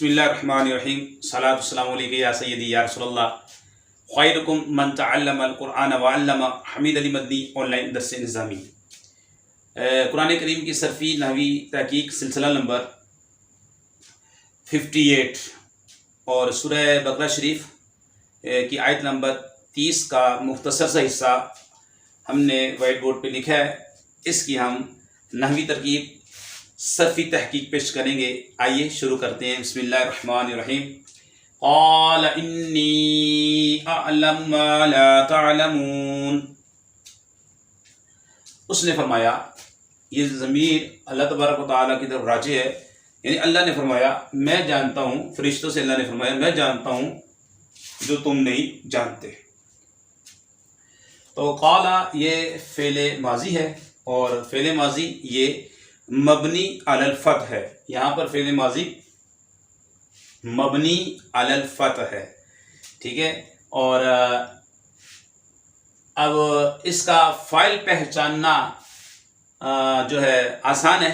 बिस्मिल्लाहिर्रहमानिर्रहीम सलातु वस्सलामु अलैका या सय्यदी या रसूलल्लाह खैरुकुम मन तअल्लमल कुरआन व अल्लमा। हमीद अली मदनी ऑनलाइन दर्स निज़ामी। कुरान करीम की सरफ़ी नहवी तहक़ीक़ सिलसिला नंबर 58 और सूरह बकरा शरीफ की आयत नंबर 30 का मुख्तसर सा हिस्सा हमने वाइट बोर्ड पे लिखा है। इसकी हम नहवी तरकीब सरफ़ी तहक़ीक़ पेश करेंगे। आइए शुरू करते हैं। बिस्मिल्लाहिर्रहमानिर्रहीम। क़ाल इन्नी अअलमु मा ला तअलमून। उसने फरमाया, ये ज़मीर अल्लाह तबारक व तआला की तरफ राजी है, यानी अल्लाह ने फरमाया मैं जानता हूँ। फरिश्तों से अल्लाह ने फरमाया मैं जानता हूँ जो तुम नहीं जानते। तो क़ाला ये फ़ेले माजी है और फ़ेले माजी ये मबनी अलल फ़त्ह है। यहाँ पर फ़ेले माजी मबनी अलल फ़त्ह है, ठीक है। और अब इसका फ़ाइल पहचानना जो है आसान है।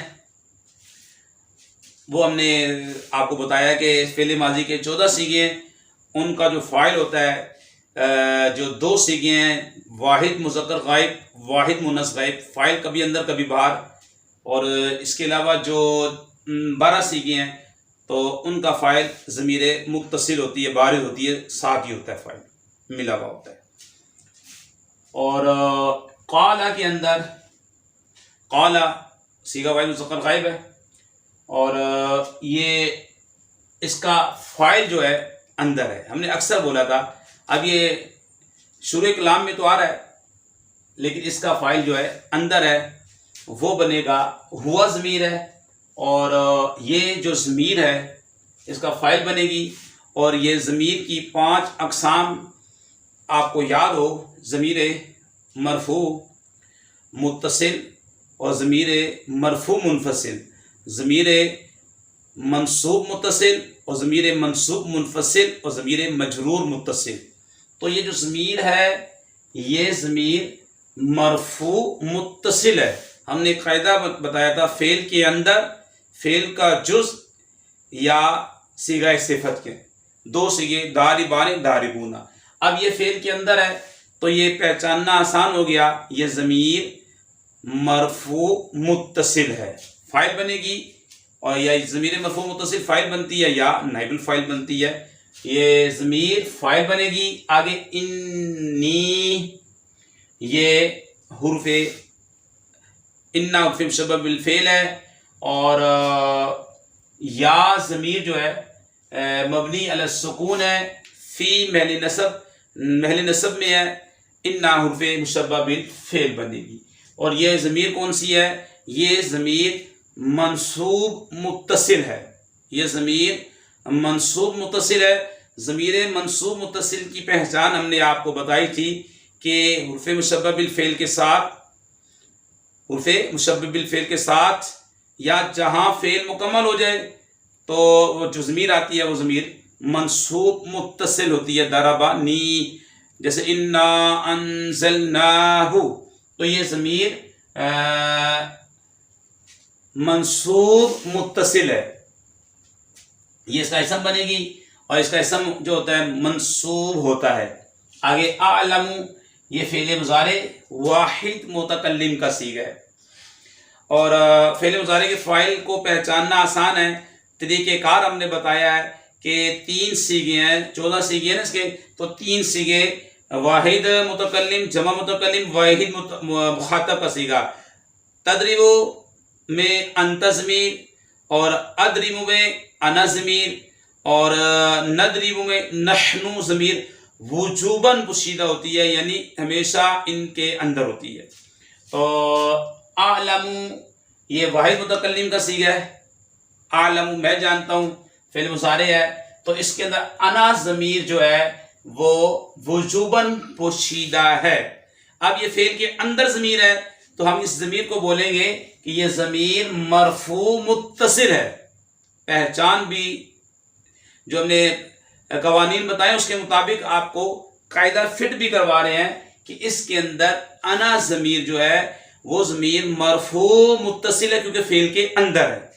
वो हमने आपको बताया कि फ़ेले माजी के 14 सीगे हैं, उनका जो फ़ाइल होता है जो 2 सीगे हैं, वाहिद मुज़क्कर गायब वाहिद मुन्नस गायब, फ़ाइल कभी अंदर कभी बाहर। और इसके अलावा जो 12 सीगे हैं तो उनका फ़ाइल ज़मीर मुत्तसिल होती है, बारिज़ होती है, साथ ही होता है, फ़ाइल मिला हुआ होता है। और क़ाला के अंदर क़ाला सीगा वाहिद मुज़क्कर गायब है और ये इसका फ़ाइल जो है अंदर है। हमने अक्सर बोला था, अब ये शुरू कलाम में तो आ रहा है लेकिन इसका फ़ाइल जो है अंदर है, वो बनेगा हुआ ज़मीर है। और ये जो ज़मीर है इसका फ़ाइल बनेगी। और ये ज़मीर की 5 अक़साम आपको याद हो, ज़मीर मरफ़ू मुत्तसिल और ज़मीर मरफ़ू मुनफ़सिल, ज़मीर मंसूब मुत्तसिल और ज़मीर मंसूब मुनफ़सिल और ज़मीर मजरूर मुत्तसिल। तो ये जो ज़मीर है ये ज़मीर मरफ़ू मुत्तसिल है। हमने कायदा बताया था, फ़ेल के अंदर फ़ेल का जुज़ या सीगा सिफ़त के 2 सीगे दारिबानी दारिबूना। अब ये फ़ेल के अंदर है तो ये पहचानना आसान हो गया, ये ज़मीर मरफ़ू मुत्तसिल है, फ़ाइल बनेगी। और या ज़मीर मरफ़ू मुत्तसिल फ़ाइल बनती है या नाइबुल फ़ाइल बनती है। ये ज़मीर फ़ाइल बनेगी। आगे इन्नी, ये हुर्फ़े इन्ना उर्फ़ मुशब्बह बिल फ़ेल है। और या ज़मीर जो है मबनी अला सुकून है, फ़ी महल नसब में है, इन्ना हुर्फ़ मुशब्बह बिल फ़ेल बनेगी। और ये ज़मीर कौन सी है? ये ज़मीर मंसूब मुत्तसिल है। ये ज़मीर मंसूब मुत्तसिल है। ज़मीर मंसूब मुत्तसिल की पहचान हमने आपको बताई थी कि हुर्फ़ मुशब्बह बिल फ़ेल के साथ, हुर्फ़ मुशब्बह बिल फ़ेल के साथ या जहाँ फ़ेल मुकम्मल हो जाए तो वो जो ज़मीर आती है वो ज़मीर मंसूब मुत्तसिल होती है। दरबानी, जैसे इन्ना अंज़लनाहु, तो ये ज़मीर मंसूब मुत्तसिल है, ये इसका इसम बनेगी। और इसका इसम जो होता है मंसूब होता है। आगे आलमु, ये फ़ेल मुज़ारे वाहिद मुतकल्लिम का सीगा है। और फ़ेल मुज़ारे के फ़ाइल को पहचानना आसान है। तरीक़ेकार हमने बताया है कि 3 सीगे हैं, 14 सीगे हैं ना इसके, तो 3 सीगे वाहिद मुतकल्लिम, जमा मुतकल्लिम, वाहिद मुखातब का सीगा। तदरिबु में अंता ज़मीर और अदरिबु में अना ज़मीर और नदरिबु में नहनु ज़मीर वुजूबन पुशीदा होती है, यानी हमेशा इनके अंदर होती है। तो आलमु ये वाहिद मुतकल्लिम का सीगा है। आलमु मैं जानता हूँ, फ़ेल मुज़ारे है, तो इसके अंदर अना ज़मीर जो है वो वुजूबन पोशीदा है। अब ये फ़ेल के अंदर ज़मीर है तो हम इस ज़मीर को बोलेंगे कि ये ज़मीर मरफ़ू मुत्तसिल है। पहचान भी जो हमने कवानीन बताए उसके मुताबिक आपको कायदा फिट भी करवा रहे हैं कि इसके अंदर अना ज़मीर जो है वो ज़मीर मरफ़ू मुत्तसिल है क्योंकि फ़ेल के अंदर है।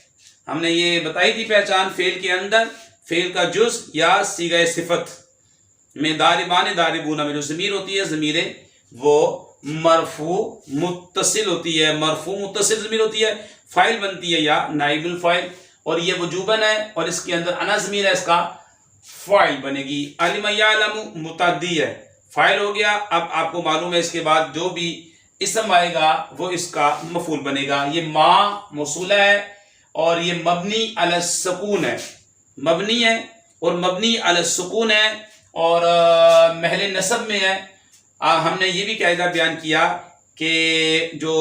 हमने ये बताई थी पहचान, फ़ेल के अंदर फेल का जुज़ या सीगा सिफत में दारिबान दारिबूना में जो ज़मीर होती है, ज़मीर वो मरफू मुत्तसिल होती है, मरफू मुत्तसिल ज़मीर होती है, फ़ाइल बनती है या नाइबुल फ़ाइल, और ये वजूबन है और इसके अंदर अना ज़मीर है, इसका फ़ाइल बनेगी। अलिम यालमु मुतअद्दी है, फ़ाइल हो गया। अब आपको मालूम है इसके बाद जो भी इसम आएगा वो इसका मफूल बनेगा। ये मा मौसूला है और ये मबनी अला सुकून है, मबनी है और मबनी अला सुकून है और महल नसब में है। हमने ये भी कायदा बयान किया कि जो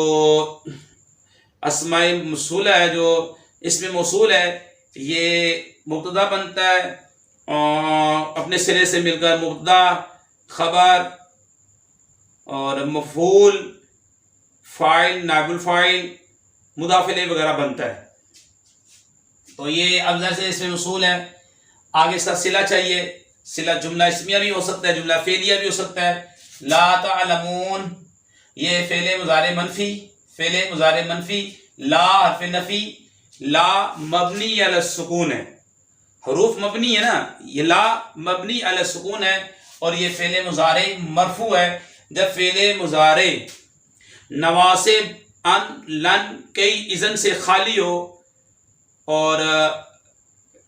अस्माए मौसूला है, जो इसमें मौसूल है, ये मुब्तदा बनता है अपने सिरे से मिलकर मुब्तदा, खबर और मफूल, फ़ाइल, नाइबुल फ़ाइल, मुदाफ़िल वगैरह बनता है। तो ये अब जैसे इसमें मौसूल है, आगे इसका सिला चाहिए। सिला जुमला इस्मिया भी हो सकता है, जुमला फ़ेलिया भी हो सकता है। ला तअलमून ये फ़ेले मुज़ारे मनफ़ी, फ़ेले मुज़ारे मनफ़ी, ला हर्फ़ नफ़ी, ला मबनी अला सुकून है, हरूफ मबनी है ना, ये ला मबनी अला सुकून है और ये फ़ेले मुज़ारे मरफू है। जब फ़ेले मुज़ारे नवासिब अन लन कई इज़न से खाली हो और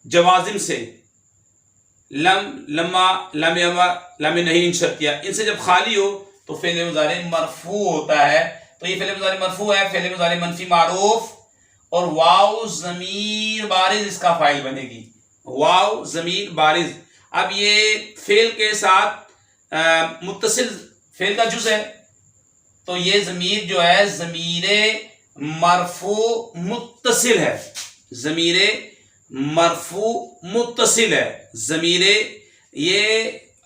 जवाजिम से लम, लम्मा, लम यमा, लम नहीं, इन शर्तिया, इनसे जब खाली हो तो फ़ेले मुज़ारे मरफू होता है। तो ये फ़ेले मुज़ारे मरफू है, फ़ेले मुज़ारे मनफ़ी मारूफ, और वाव ज़मीर बारिज़ इसका फ़ाइल बनेगी, वाव ज़मीर बारिज़। अब ये फ़ेल के साथ मुत्तसिल फ़ेल का जुज़ है, तो ये ज़मीर जो है ज़मीरे मरफू मुत्तसिल है, ज़मीरे मरफू मुत्तसिल है। ज़मीरे ये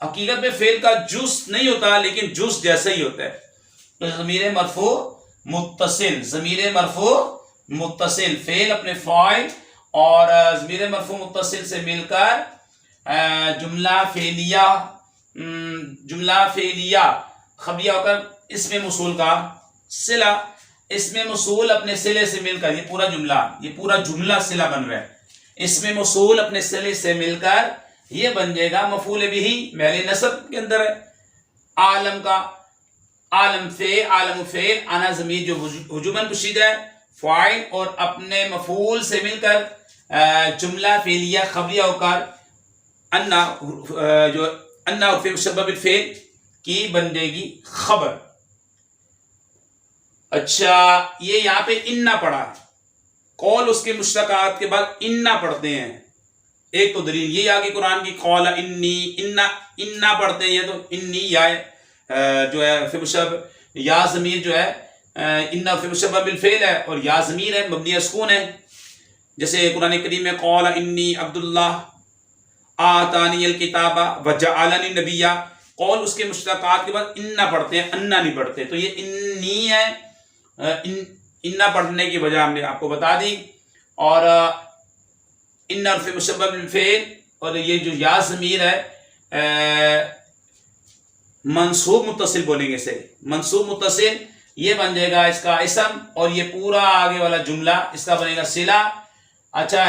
हकीकत में फ़ेल का जुज़ नहीं होता लेकिन जुज़ जैसा ही होता है। तो ज़मीरे मरफू मुत्तसिल, ज़मीरे मरफू मुत्तसिल, फ़ेल अपने फ़ाइल और ज़मीरे मरफू मुत्तसिल से मिलकर जुमला फ़ेलिया, जुमला फ़ेलिया खबिया होकर इसमें मौसूल का सिला, इसमें मौसूल अपने सिले से मिलकर, ये पूरा जुमला सिला बन रहा है, इसमें मौसूल अपने सिले से मिलकर ये बन जाएगा मफूल बिही, महल नसब के अंदर है। आलम का आलम फेल आना ज़मीर जो हुजूमन पुशीदा है, फ़ाइल और अपने मफूल से मिलकर जुमला फ़ेलिया खबरिया होकर अन्ना जो अन्ना मुशब्बह फ़ेल की बन जाएगी खबर। अच्छा, ये यहाँ पे इन्ना पढ़ा, कौल उसके मुश्तकात के बाद इन्ना पढ़ते हैं। एक तो दलील ये आगे कुरान की कौल इन्नी, इन्ना पढ़ते हैं, ये तो इन्नी या जो है फिर मुशब्बह या ज़मीर जो है इन्ना फिर मुशब्बह बिल फ़ेल है और या ज़मीर है मबनी सुकून है। जैसे कुरान करीम में कौल इन्नी अब्दुल्लाह आतानियल किताबा वजअलनी नबिया, कौल उसके मुश्तकात के बाद इन्ना पढ़ते हैं, अन्ना नहीं पढ़ते। तो ये इन्नी है, इन्ना पढ़ने की वजह हमने आपको बता दी। और इन्ना फिर मुशब्बह बिल फ़ेल और ये जो या ज़मीर है मंसूब मुत्तसिल बोलेंगे, इसे मंसूब मुत्तसिल, ये बन जाएगा इसका इसम और ये पूरा आगे वाला जुमला इसका बनेगा सिला। अच्छा,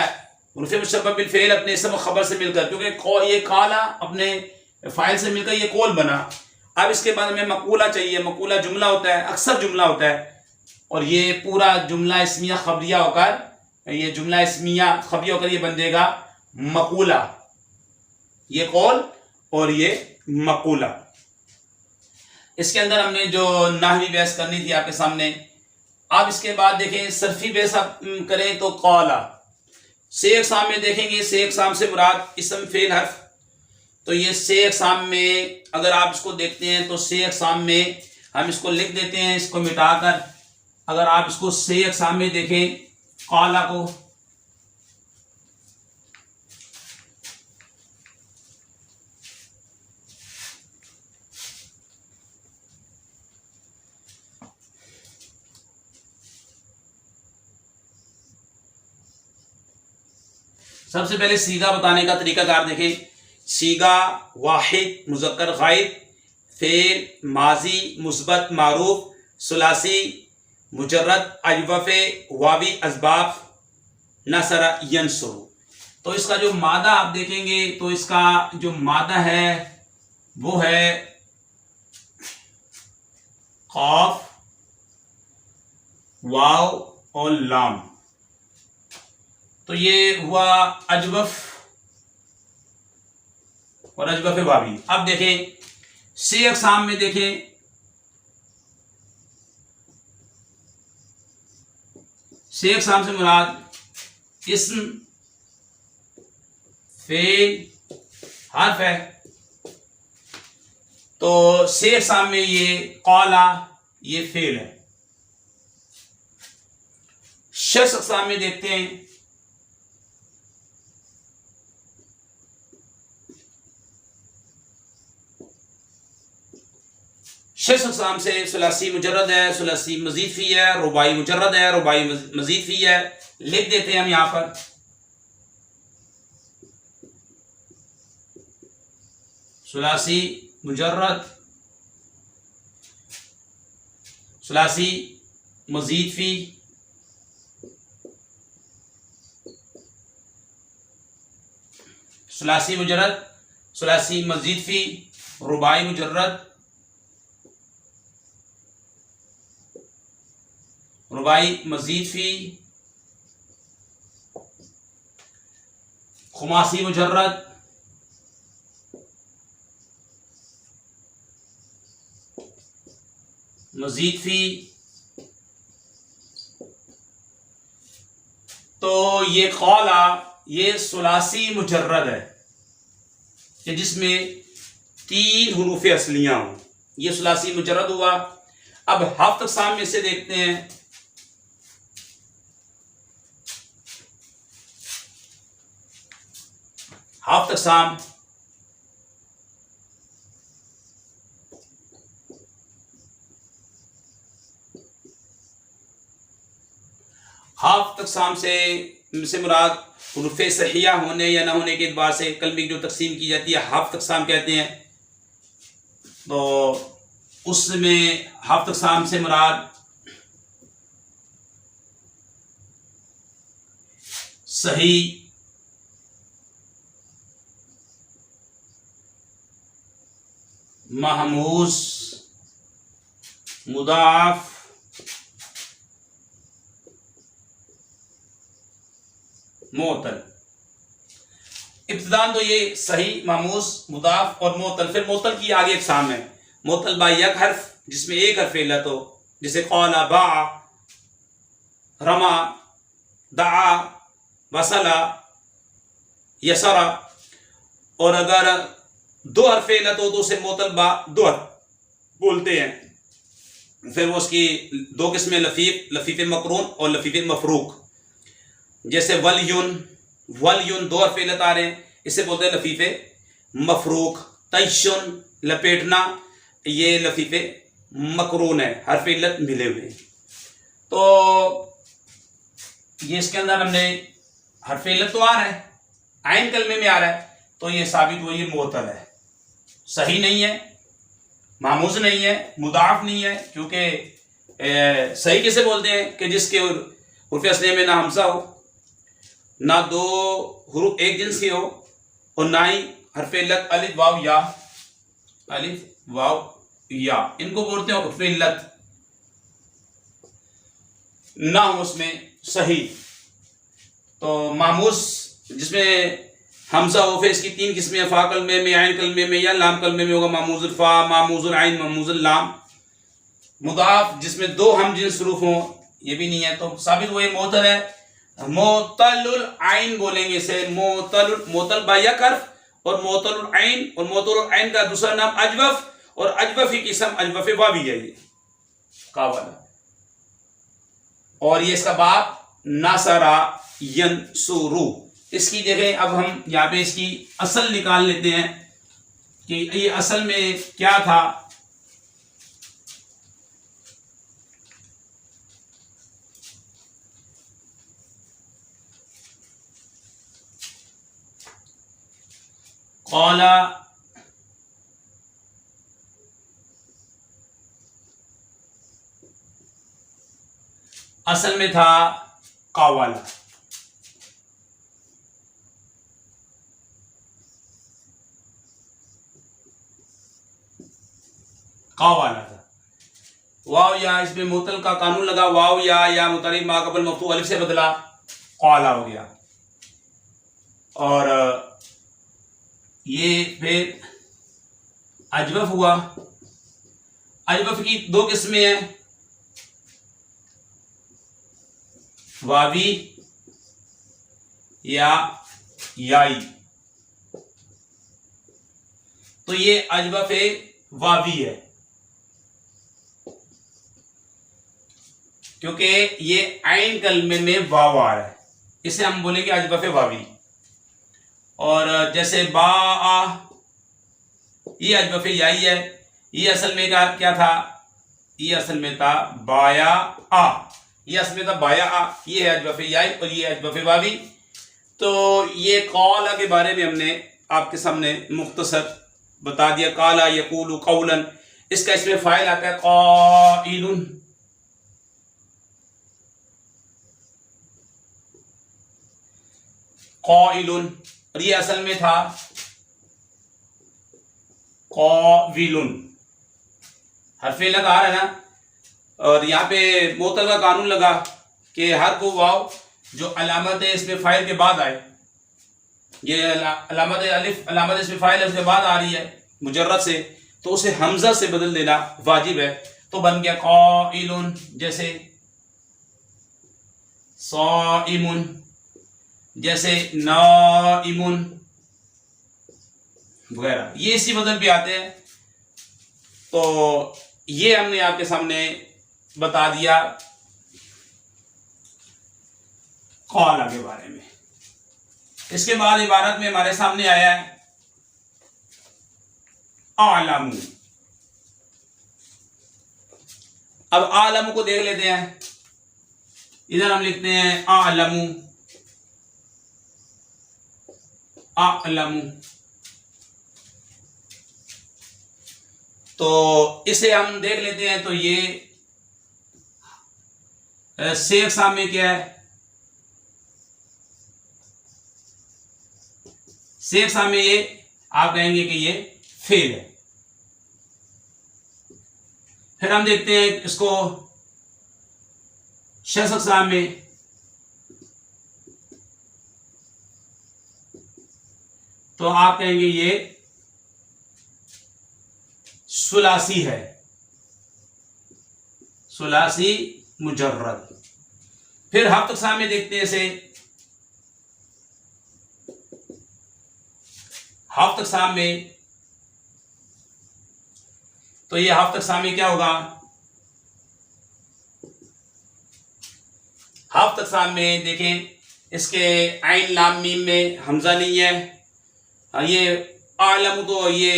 रुफ़े मुशब्बह बिल फ़ेल अपने इसम और खबर से मिलकर, क्योंकि ये काला अपने फ़ाइल से मिलकर ये कौल बना। अब इसके बाद हमें मकूला चाहिए, मकूला जुमला होता है, अक्सर जुमला होता है, और ये पूरा जुमला इस्मिया खबरिया होकर, ये जुमला इस्मिया खबरिया होकर ये बन जाएगा मकूला, ये कौल और ये मकूला। इसके अंदर हमने जो नाहवी बहस करनी थी आपके सामने। अब इसके बाद देखें सर्फी बहस करें तो कौला से अक़साम में देखेंगे, से अक़साम से मुराद इसम फ़ेल हर्फ। तो ये से अक़साम में अगर आप इसको देखते हैं तो से अक़साम में हम इसको लिख देते हैं, इसको मिटाकर अगर आप इसको से अक़साम में देखें कौला को, सबसे पहले सीगा बताने का तरीकाकार देखें। सीगा वाहिद मुज़क्कर गायब, फ़ेल माजी मुस्बत मारूफ, सुलासी मुजर्रद अजवफ़े वावी असबाब नसरा यंसुरु। तो इसका जो मादा आप देखेंगे तो इसका जो मादा है वो है खौफ, वाव और लाम। तो ये हुआ अजवफ और अजवफ वावी। अब देखें से अक़साम में, देखें से अक़साम से मुराद इस्म, फेल, हर्फ है। तो से अक़साम में ये क़ौला ये फेल है। शस अक़साम में देखते हैं शस अक़साम से सुलासी मुजर्रद है, सुलासी मजीद फी है, रुबाई मुजर्रद है, रुबाई मजीद फी है। लिख देते हैं हम यहां पर सुलासी मुजर्रद, सुलासी मजीद फी, सुलासी मुजर्रद, सुलासी मजीद फी, रुबाई मुजर्रद, रुबाई मजीद फी, खुमासी मुजर्रद, मजीद फी। तो ये कौला ये सुलासी मुजर्रद है कि जिसमें 3 हुरूफ असलियां हों, ये सुलासी मुजर्रद हुआ। अब हफ्त अक़साम में से देखते हैं हफ्त अक़साम। हफ्त अक़साम से मुराद हुरूफ सहिया होने या ना होने के एतबार से कलमे की जो तकसीम की जाती है हफ्त अक़साम कहते हैं। तो उसमें हफ्त अक़साम से मुराद सही, महमूस, मुदाफ, मोतल। इब्तिदान तो ये सही, महमूस, मुदाफ और मोतल। फिर मोतल की आगे अक़साम है। मोतल बा यक हर्फ जिसमें एक हर्फ इल्लत हो, जैसे क़ौला, बा, रमा, दआ, वसला, यसरा। और अगर 2 हर्फ इल्लत हो तो उसे मोतल बा 2 हर्फ बोलते हैं। फिर वो उसकी 2 किस्में, लफीफ, लफीफ मकरून और लफीफ मफरूक। जैसे वलयुन, वलयुन 2 हर्फ इल्लत आ रहे हैं, इसे बोलते हैं लफीफ मफरूक। तैशुन लपेटना, ये लफीफ मकरून है, हर्फ इल्लत मिले हुए। तो ये इसके अंदर हमने हर्फ इल्लत तो आ रहा है, आइन कलमे में आ रहा है, तो ये साबित हुआ ये मोतल है। सही नहीं है, मामूज नहीं है, मुदाफ नहीं है। क्योंकि सही किसे बोलते हैं कि जिसके हुरूफ असलिया में ना हमजा हो, ना 2 हुरूफ एक जिन्स के हो, और ना ही हर्फ इल्लत अलिफ वाव या, अलिफ वाव या, इनको बोलते हैं हुरूफ इल्लत ना हो उसमें सही। तो मामूस जिसमें हमजा हो, फिर इसकी 3 किस्में, फा कलमे में, आइन कलमे में या लाम कलमे में होगा। मामूजुल फा, मामूजुल आइन, मामूजुल लाम। मुदाफ जिसमें 2 हम जिन्स हुरूफ हों, ये भी नहीं है। तो साबित वो ये मोतल है। मोतलुल आइन बोलेंगे इसे, मोतलुल, मोतल बा यक हर्फ और मोतलुल आइन, और मोतलुल आइन का दूसरा नाम अजवफ, और अजवफ ही किस्म अजवफ वावी है ये का वाला। और ये इसका बाप नासरा यनसुरु। इसकी देखें, अब हम यहाँ पे इसकी असल निकाल लेते हैं कि ये असल में क्या था। कौला असल में था कावाला। का वाला था। वाव या इसमें मुतल का कानून लगा, वाव या मुतारिफ मा कबल मफ्तू अलिफ से बदला, काला हो गया। और ये फिर अजवफ हुआ। अजवफ की दो किस्में हैं, वावी या याई। तो ये अजवफ वावी है, क्योंकि ये आइन कलमे में वाव आ रहा है, इसे हम बोलेंगे अजवफ वावी। और जैसे बा आ, ये अजवफ याई है। ये असल में क्या था, ये असल में था बाया आ, ये असल में था बाया आ। ये है अजवफ याई और ये अजवफ वावी। तो ये काला के बारे में हमने आपके सामने मुख्तसर बता दिया। काला यकूलु कौलन, इसका इसमें फाइल आता है काइलुन। काइलुन, और ये असल में था काविलुन। हरफे लगा आ रहा है ना, और यहाँ पे मोतल का कानून लगा कि हर वो वाव जो अलामत है इसमें फाइल के बाद आए, ये अलामत अलिफ अलामत इसमें फाइल है उसके बाद आ रही है मुजर्रद से, तो उसे हमजा से बदल देना वाजिब है। तो बन गया काइलुन, जैसे साइमुन, जैसे नाइमुन वगैरह, ये इसी वजन पे आते हैं। तो ये हमने आपके सामने बता दिया काला के बारे में। इसके बाद इबारत में हमारे सामने आया है आलमू। अब आलमू को देख लेते हैं। इधर हम लिखते हैं आलमू, आलमू। तो इसे हम देख लेते हैं। तो ये शेख सामने क्या है, शेख सामने ये आप कहेंगे कि ये फेल है। फिर हम देखते हैं इसको शख्स सामने, तो आप कहेंगे ये सुलासी है, सुलासी मुजर्रद। फिर हफ्त सामने देखते हैं इसे, हफ्त सामने, तो ये हफ्त सामने क्या होगा, हफ्त सामने देखें इसके आइन लाम मीम में हमजा नहीं है। ये आलम, तो ये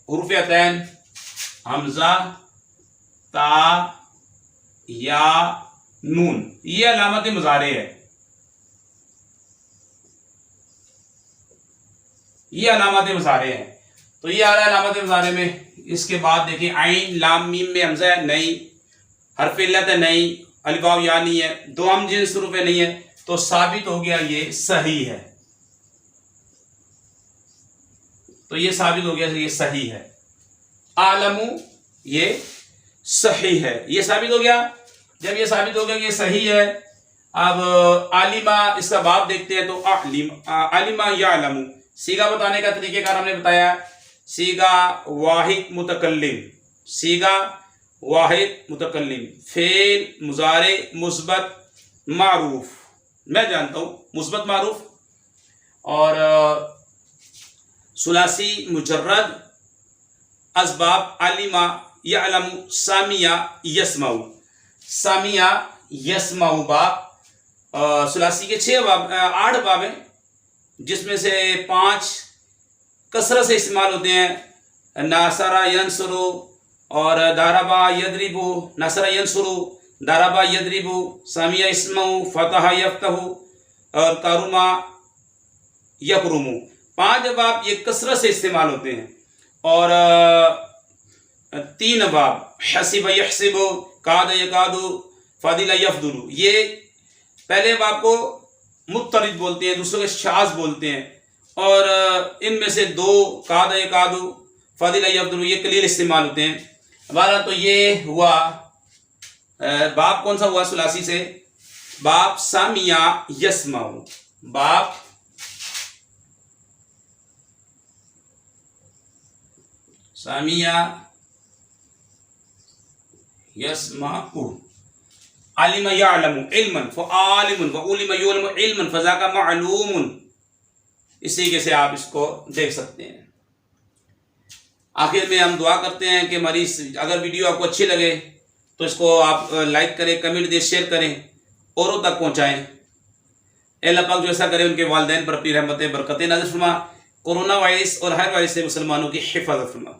हुरूफ अतैन हमजा ता या नून, ये अलामत मुजारे है, ये अलामत मुजारे हैं। तो ये आ रहा है अलामत मुजारे में। इसके बाद देखिए आइन लाम मीम में हमजा है नहीं, हरफ इल्लत है नहीं, अलिफ वाव या नहीं है, दो हम जिन्स रूफ में नहीं है, तो साबित हो गया ये सही है। तो ये साबित हो गया ये सही है। आलमू ये सही है, ये साबित हो गया। जब ये साबित हो गया कि ये सही है, अब आलिमा इसका बाब देखते हैं। तो आलिमा या आलमू, सीगा बताने का तरीकेकार हमने बताया। सीगा वाहिद मुतकल्लिम, सीगा वाहिद मुतकल्लिम, फेल मुजारे मुस्बत मारूफ, मैं जानता हूँ मुस्बत मारूफ, और सुलासी मुजर्रद, असबाब आलिमा या अलमु, सामिया यसमाऊ, सामिया यसमाऊ बाब। सुलासी के 8 बाब हैं, जिसमें से 5 कसरत से इस्तेमाल होते हैं। नासरा यंसुरु और दारबा यदरिबु, नासरा यंसुरु, दारबा यदरिबु, सामिया इस्माऊ, फतह यफ्तहु और कारुमा यकरुमु। 5 बाब ये कसरत से इस्तेमाल होते हैं। और 3 बाब हसीब यहसिबु, काद यकादु, फादिला यफदुलु, ये पहले बाब को मुत्तरिद बोलते हैं, दूसरों के शाज बोलते हैं। और इनमें से 2 काद यकादु, फादिला यफदुलु, ये कलील इस्तेमाल होते हैं। हमारा तो ये हुआ बाप कौन सा हुआ सुलासी से, बाप सामिया यस्माऊ, बाप सामिया यस्माऊ, आलिमा यालमु इल्मन फ़आलिमुन व उलिमा युलमु इल्मन फ़ज़ाका मालूमुन। इस तरीके से आप इसको देख सकते हैं। आखिर में हम दुआ करते हैं कि हमारी अगर वीडियो आपको अच्छी लगे तो इसको आप लाइक करें, कमेंट दें, शेयर करें, औरों तक पहुँचाएँ। अल्लाह पाक जो ऐसा करे उनके वालिदैन पर अपनी रहमतें बरकतें नाज़िल फरमा, कोरोना वायरस और हर वायरस से मुसलमानों की हिफाजत फरमा।